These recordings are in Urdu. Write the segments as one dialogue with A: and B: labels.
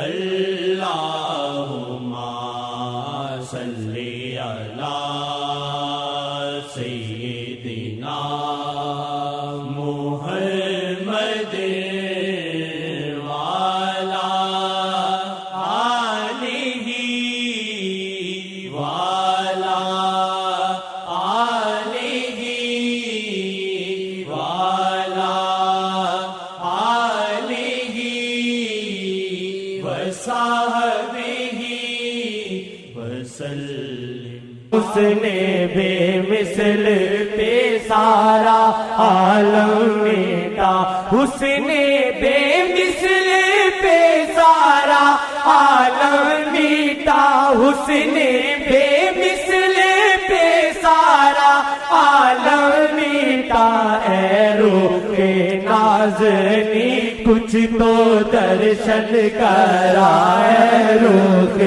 A: اللہم صلی علی سیدنا محمد وعلی آلہ وعلی آلہ وعلی آلہ وصحبہ وسلم۔ اس نے بے مثل پہ سارا عالم میٹا، اس نے بے مثل پہ سارا عالم میٹا، اس نے بے مثل پہ سارا عالم میٹا۔ اے روح نازنی کچھ تو درشن کرا، اے روح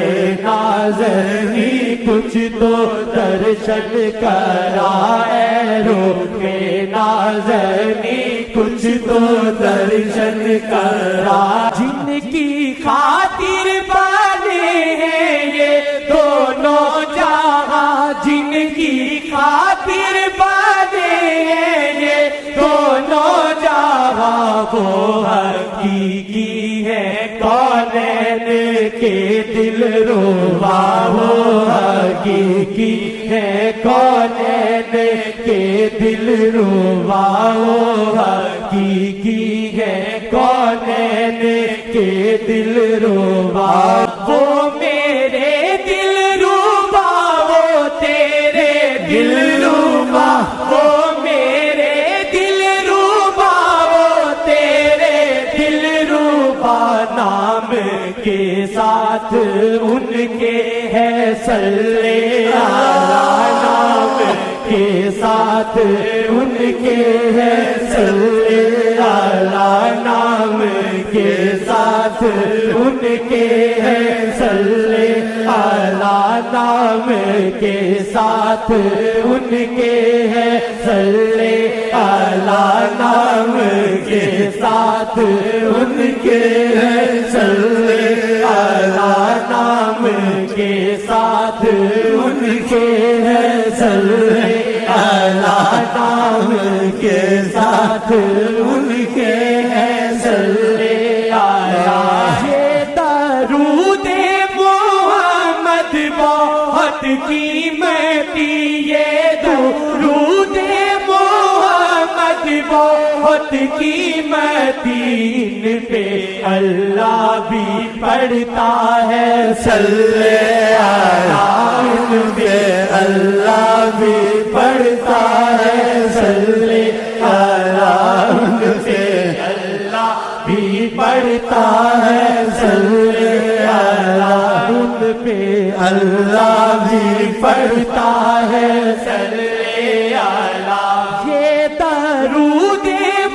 A: نازنی کچھ تو درشن کرا، اے روح نازنی کچھ تو درشن کرا۔ جن کی خاطر بنے ہیں یہ دونوں جہاں، جن کی خاطر بنے ہیں یہ دونوں جہاں، وہ حقیقی ہے کونین کے دل ربا، وہ حقیقی ہے کونین کے دل ربا، وہ حقیقی ہے کونین کے دل ربا۔ وہ میرے دل ربا، وہ تیرے دل ربا، وہ میرے دل ربا، وہ تیرے دل ربا۔ نام کے ساتھ ان کے ہے صلی اللہ، نام کے ساتھ ان کے ہے صلی اللہ، نام کے ساتھ ان کے ہے صلی اللہ، نام کے ساتھ ان کے ہے صلی اللہ، نام کے ساتھ ان کے ہے صلی اللہ، نام کے ساتھ ان کے ہے صلی اللہ، نام کے ساتھ ان کے ہے صلی اللہ۔ یہ درود محمد بہت قیمتی، یہ درود محمد بہت قیمتی، ان پہ اللہ بھی پڑھتا ہے صلی اللہ، ان پہ اللہ بھی پڑھتا ہے صلی اللہ، ان پہ اللہ بھی پڑھتا ہے صلی اللہ، ان پہ اللہ بھی پڑھتا ہے صلی اللہ۔ یہ درود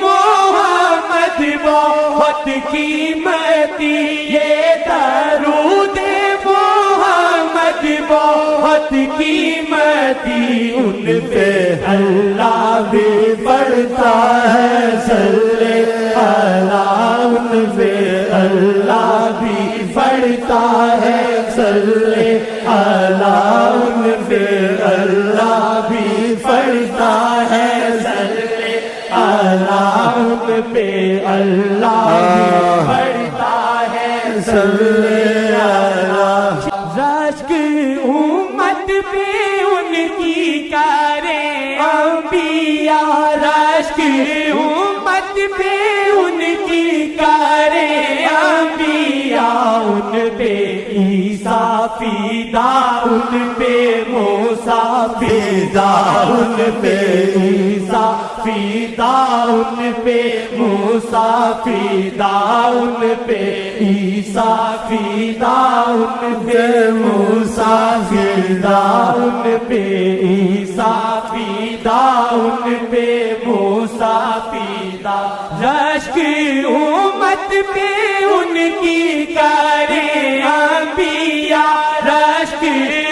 A: محمد بہت قیمتی، یہ درود محمد بہت قیمتی، ان پہ اللہ بھی پڑھتا ہے صلی اللہ، ان پہ اللہ بھی پڑھتا ہے صلی اللہ، ان پہ اللہ بھی پڑھتا ہے صلی اللہ، ان پہ اللہ بھی پڑھتا ہے صلی اللہ۔ رشک امت پہ ان کی کرے انبیاء، رشک امت پہ ان کی کرے انبیاء، ان پہ عیسیٰ فیدا، ان پہ موسیٰ فیدا، ان پہ عیسیٰ فیدا، ان پہ موسیٰ فیدا، ان پہ عیسیٰ فیدا، ان پہ موسیٰ فیدا، ان پہ عیسیٰ فیدا، ان پہ موسیٰ فیدا۔ رشک امت پہ ان کی کرے انبیاء، رشک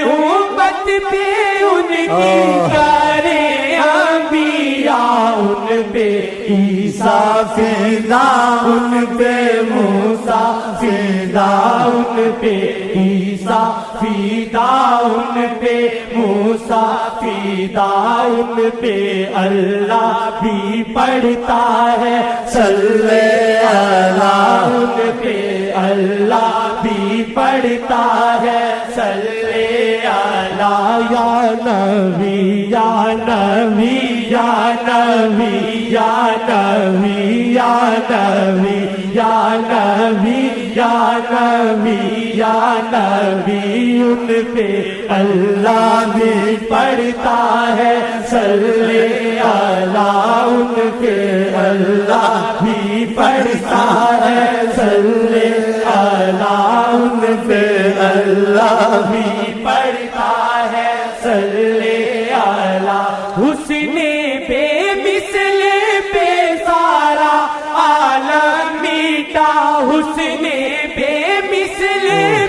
A: امت پہ ان کی کرے انبیاء، ان پہ عیسیٰ فدا ان پہ موسیٰ فدا ان پہ عیسیٰ فدا ان پہ موسیٰ فدا ان پہ اللہ بھی پڑھتا ہے صلی اللہ ان پہ اللہ بھی پڑھتا ہے صلی اللہ یا نبی یا نبی یا نبی یا نبی یا نبی یا نبی یا نبی یا نبی ان پہ اللہ بھی پڑھتا ہے صلی اللہ ان پہ اللہ بھی پڑھتا ہے صلی اللہ ان پہ اللہ بھی پڑھتا ہے صلی اللہ حسن بے مثل پہ سارا عالم میٹا حسن بے مثل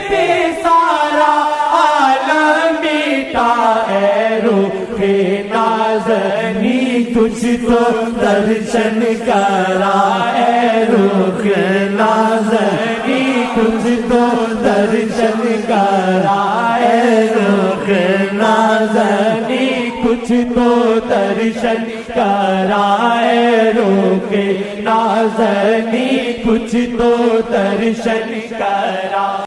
A: پہ سارا عالم میٹا اے روح نازنی تجھ تو درشن کرا اے روح نازنی تجھ تو درشن کرا اے روح نازنی کچھ تو درشن کرائے روح نازنی کچھ تو درشن کرا